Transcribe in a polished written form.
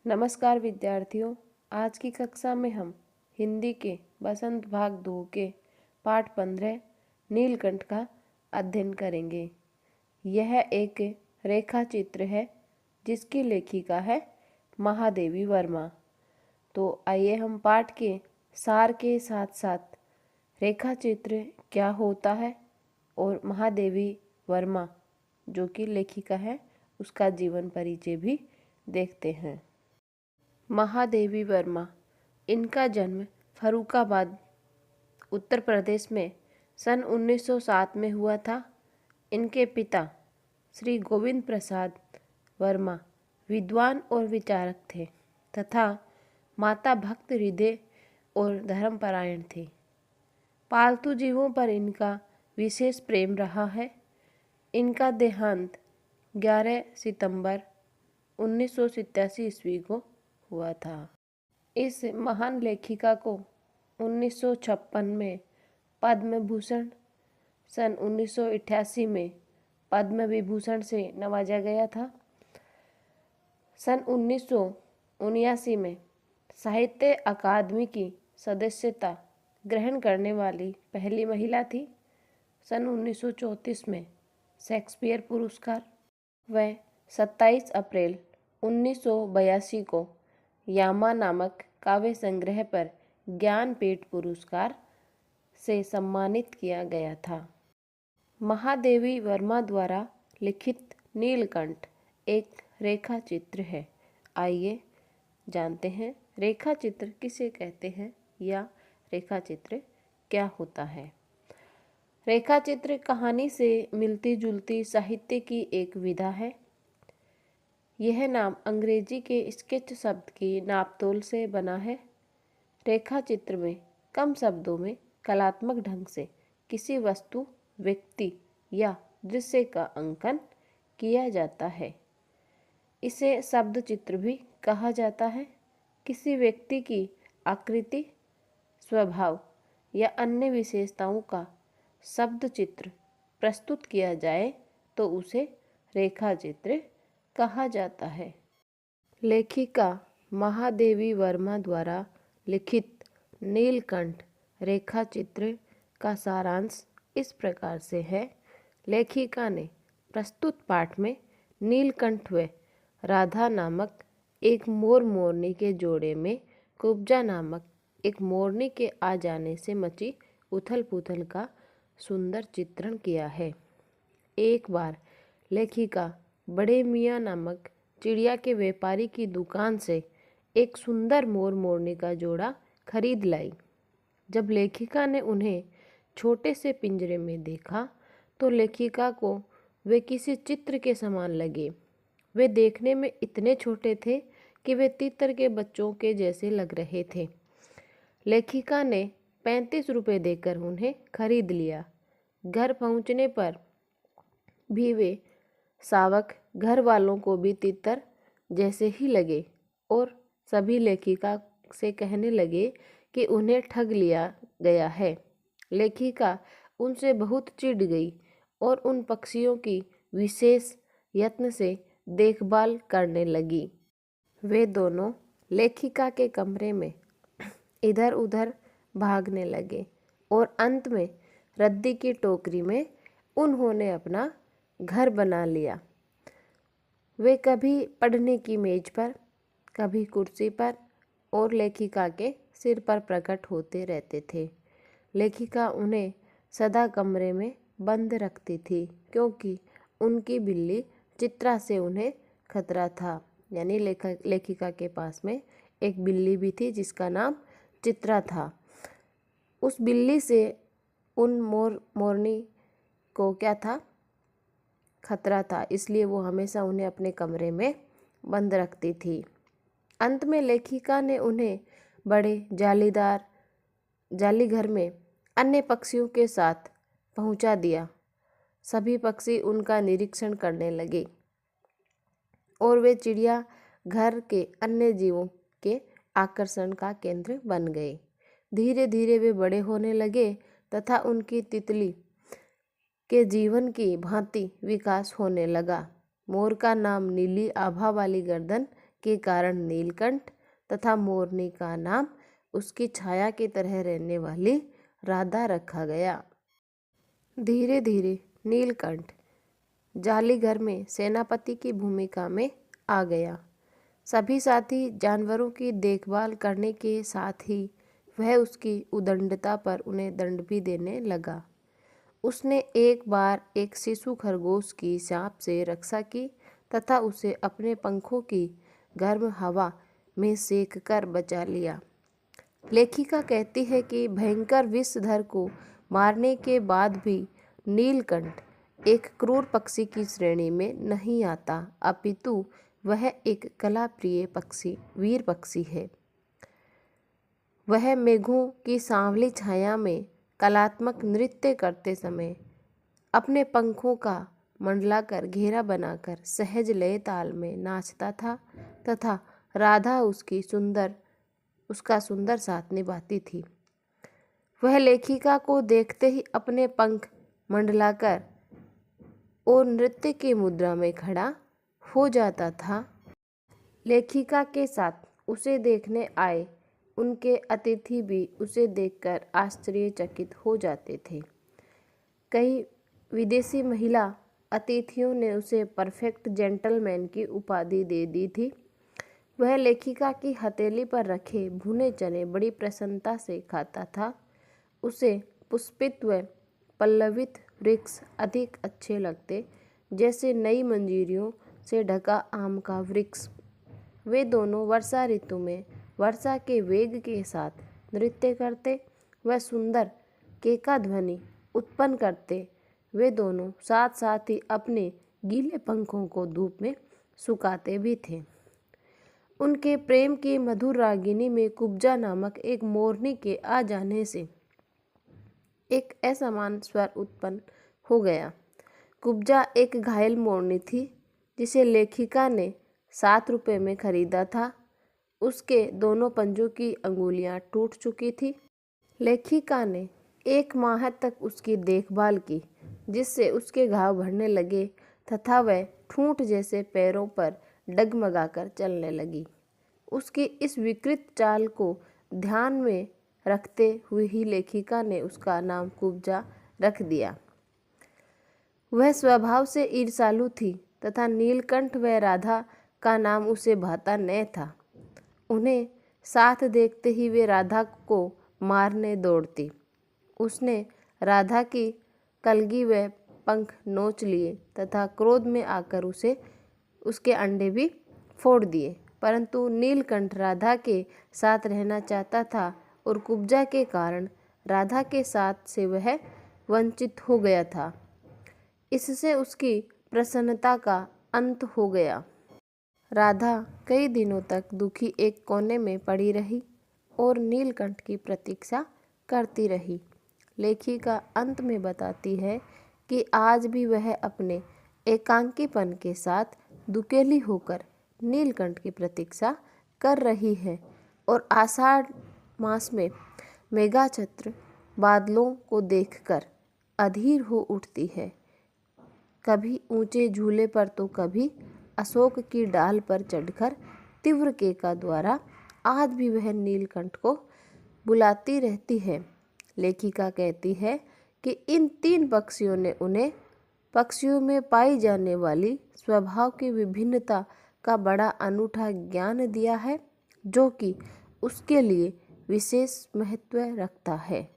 नमस्कार विद्यार्थियों। आज की कक्षा में हम हिंदी के बसंत भाग 2 के पाठ 15 नीलकंठ का अध्ययन करेंगे। यह एक रेखा चित्र है जिसकी लेखिका है महादेवी वर्मा। तो आइए हम पाठ के सार के साथ साथ रेखा चित्र क्या होता है और महादेवी वर्मा जो कि लेखिका है उसका जीवन परिचय भी देखते हैं। महादेवी वर्मा, इनका जन्म फर्रुखाबाद उत्तर प्रदेश में सन 1907 में हुआ था। इनके पिता श्री गोविंद प्रसाद वर्मा विद्वान और विचारक थे तथा माता भक्त हृदय और धर्मपरायण थे। पालतू जीवों पर इनका विशेष प्रेम रहा है। इनका देहांत 11 सितंबर 1987 ईस्वी को हुआ था। इस महान लेखिका को 1956 में पद्म भूषण, सन 1988 में पद्म विभूषण से नवाजा गया था। सन 1979 में साहित्य अकादमी की सदस्यता ग्रहण करने वाली पहली महिला थी। सन 1934 में शेक्सपियर पुरस्कार व 27 अप्रैल 1982 को यामा नामक काव्य संग्रह पर ज्ञानपीठ पुरस्कार से सम्मानित किया गया था। महादेवी वर्मा द्वारा लिखित नीलकंठ एक रेखा चित्र है। आइए जानते हैं रेखा चित्र किसे कहते हैं या रेखा चित्र क्या होता है। रेखा चित्र कहानी से मिलती जुलती साहित्य की एक विधा है। यह नाम अंग्रेजी के स्केच शब्द की नापतोल से बना है। रेखा चित्र में कम शब्दों में कलात्मक ढंग से किसी वस्तु, व्यक्ति या दृश्य का अंकन किया जाता है। इसे शब्द चित्र भी कहा जाता है। किसी व्यक्ति की आकृति, स्वभाव या अन्य विशेषताओं का शब्द चित्र प्रस्तुत किया जाए तो उसे रेखा चित्र कहा जाता है। लेखिका महादेवी वर्मा द्वारा लिखित नीलकंठ रेखा चित्र का सारांश इस प्रकार से है। लेखिका ने प्रस्तुत पाठ में नीलकंठ व राधा नामक एक मोर मोरनी के जोड़े में कुब्जा नामक एक मोरनी के आ जाने से मची उथल पुथल का सुंदर चित्रण किया है। एक बार लेखिका बड़े मियाँ नामक चिड़िया के व्यापारी की दुकान से एक सुंदर मोर मोरनी का जोड़ा खरीद लाई। जब लेखिका ने उन्हें छोटे से पिंजरे में देखा तो लेखिका को वे किसी चित्र के समान लगे। वे देखने में इतने छोटे थे कि वे तीतर के बच्चों के जैसे लग रहे थे। लेखिका ने 35 रुपये देकर उन्हें खरीद लिया। घर पहुंचने पर भी वे सावक घर वालों को भी तीतर जैसे ही लगे और सभी लेखिका से कहने लगे कि उन्हें ठग लिया गया है। लेखिका उनसे बहुत चिढ़ गई और उन पक्षियों की विशेष यत्न से देखभाल करने लगी। वे दोनों लेखिका के कमरे में इधर उधर भागने लगे और अंत में रद्दी की टोकरी में उन्होंने अपना घर बना लिया। वे कभी पढ़ने की मेज पर, कभी कुर्सी पर और लेखिका के सिर पर प्रकट होते रहते थे। लेखिका उन्हें सदा कमरे में बंद रखती थी क्योंकि उनकी बिल्ली चित्रा से उन्हें खतरा था। यानी लेखिका के पास में एक बिल्ली भी थी जिसका नाम चित्रा था। उस बिल्ली से उन मोरनी को क्या था, खतरा था, इसलिए वो हमेशा उन्हें अपने कमरे में बंद रखती थी। अंत में लेखिका ने उन्हें बड़े जाली घर में अन्य पक्षियों के साथ पहुंचा दिया। सभी पक्षी उनका निरीक्षण करने लगे और वे चिड़िया घर के अन्य जीवों के आकर्षण का केंद्र बन गए। धीरे धीरे वे बड़े होने लगे तथा उनकी तितली के जीवन की भांति विकास होने लगा। मोर का नाम नीली आभा वाली गर्दन के कारण नीलकंठ तथा मोरनी का नाम उसकी छाया की तरह रहने वाली राधा रखा गया। धीरे धीरे नीलकंठ जालीघर में सेनापति की भूमिका में आ गया। सभी साथी जानवरों की देखभाल करने के साथ ही वह उसकी उदंडता पर उन्हें दंड भी देने लगा। उसने एक बार एक शिशु खरगोश की सांप से रक्षा की तथा उसे अपने पंखों की गर्म हवा में सेक कर बचा लिया। लेखिका कहती है कि भयंकर विषधर को मारने के बाद भी नीलकंठ एक क्रूर पक्षी की श्रेणी में नहीं आता, अपितु वह एक कलाप्रिय पक्षी, वीर पक्षी है। वह मेघों की सांवली छाया में कलात्मक नृत्य करते समय अपने पंखों का मंडलाकर घेरा बनाकर सहज लय ताल में नाचता था तथा राधा उसका सुंदर साथ निभाती थी। वह लेखिका को देखते ही अपने पंख मंडलाकर और नृत्य की मुद्रा में खड़ा हो जाता था। लेखिका के साथ उसे देखने आए उनके अतिथि भी उसे देखकर आश्चर्यचकित हो जाते थे। कई विदेशी महिला अतिथियों ने उसे परफेक्ट जेंटलमैन की उपाधि दे दी थी। वह लेखिका की हथेली पर रखे भुने चने बड़ी प्रसन्नता से खाता था। उसे पुष्पित व पल्लवित वृक्ष अधिक अच्छे लगते, जैसे नई मंजीरियों से ढका आम का वृक्ष। वे दोनों वर्षा ऋतु में वर्षा के वेग के साथ नृत्य करते व सुंदर केका ध्वनि उत्पन्न करते। वे दोनों साथ साथ ही अपने गीले पंखों को धूप में सुखाते भी थे। उनके प्रेम की मधुर रागिनी में कुब्जा नामक एक मोरनी के आ जाने से एक असमान स्वर उत्पन्न हो गया। कुब्जा एक घायल मोरनी थी जिसे लेखिका ने 7 रुपये में खरीदा था। उसके दोनों पंजों की अंगुलियां टूट चुकी थी। लेखिका ने 1 माह तक उसकी देखभाल की, जिससे उसके घाव भरने लगे तथा वह ठूंठ जैसे पैरों पर डगमगाकर चलने लगी। उसकी इस विकृत चाल को ध्यान में रखते हुए ही लेखिका ने उसका नाम कुब्जा रख दिया। वह स्वभाव से ईर्ष्यालु थी तथा नीलकंठ व राधा का नाम उसे भाता न था। उन्हें साथ देखते ही वे राधा को मारने दौड़ती। उसने राधा की कलगी व पंख नोच लिए तथा क्रोध में आकर उसके अंडे भी फोड़ दिए। परंतु नीलकंठ राधा के साथ रहना चाहता था और कुब्जा के कारण राधा के साथ से वह वंचित हो गया था। इससे उसकी प्रसन्नता का अंत हो गया। राधा कई दिनों तक दुखी एक कोने में पड़ी रही और नीलकंठ की प्रतीक्षा करती रही। लेखिका अंत में बताती है कि आज भी वह अपने एकांकीपन के साथ दुकेली होकर नीलकंठ की प्रतीक्षा कर रही है और आषाढ़ मास में मेघाच्छत्र बादलों को देखकर अधीर हो उठती है। कभी ऊंचे झूले पर तो कभी अशोक की डाल पर चढ़कर तीव्र केका द्वारा आज भी वह नीलकंठ को बुलाती रहती है। लेखिका कहती है कि इन 3 पक्षियों ने उन्हें पक्षियों में पाई जाने वाली स्वभाव की विभिन्नता का बड़ा अनूठा ज्ञान दिया है, जो कि उसके लिए विशेष महत्व रखता है।